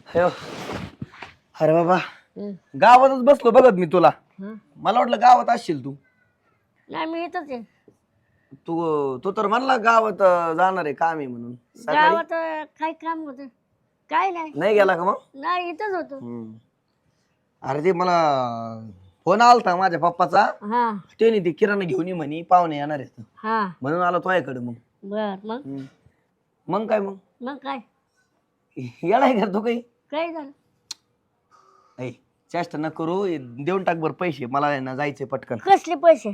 अयो, अरे बाबा हं. गावातच बसलो बघत मी तुला. हं. मला वाटलं गावात असशील तू. नाही मी इथंच आहे. तू तू तर म्हणला गावात जाणार आहे काम आहे म्हणून सकाळी. गावात काय काम होतं? काय नाही. नाही गेला का मग? नाही इथंच होतो. अरे ते मला फोन आलता माझ्या पप्पाचा. हा त्याने ते किराणा घेऊन ये म्हणे पाहुणे येणार आहेत हा म्हणून आलो तुझ्याकडे मग. बर मग मग काय मग मग काय येणार का तू काही? काय झालं? ऐ चेष्टा न करू देऊन टाक बर पैसे मला आहे ना जायचंय पटकन. कसले पैसे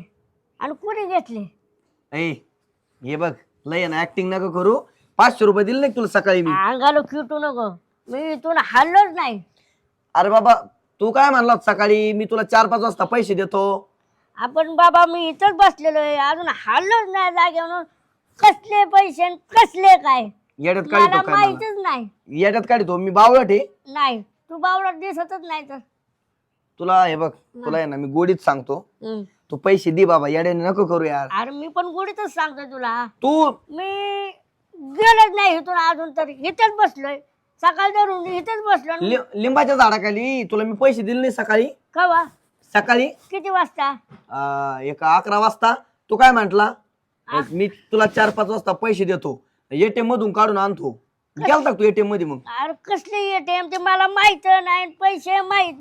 आणि कोणी घेतले? ऐ हे बघ लय ना ऍक्टिंग नका करू. 500 रुपये दिले नाही का तुला सकाळी मी? अंगालो किटू नको. मी इथून हल्लोच नाही. अरे बाबा तू काय म्हणला सकाळी मी तुला 4-5 वाजता पैसे देतो. आपण बाबा मी इथंच बसलेलो आहे अजून हल्लोच नाही जागेवर. कसले पैसे आणि कसले काय येड्यात मला काढतो काय मला? माहितच नाही. येड्यात काढतो मी बावळट आहे. नाही तू बावळा दिसतच नाही तर. तुला हे बघ तुला आहे ना मी गोडीत सांगतो. हं. तू पैसे दे बाबा येड्याने नको करू यार. अरे मी पण गोडीतच सांगतोय तुला. तू मी गेलोच नाही इथून अजून तर इथेच बसलोय. सकाळ धरून इथेच बसलो. लिंबाच्या झाडाखाली तुला मी पैसे दिले नाही सकाळी. कवा सकाळी किती वाजता? एक 11 वाजता. तू काय म्हंटला? मी तुला 4-5 वाजता पैसे देतो एटीएम मधून काढून आणतो. गेलता का तू एटीएम मध्ये मग? अरे कसले ATM ते मला माहित नाही पैसे माहित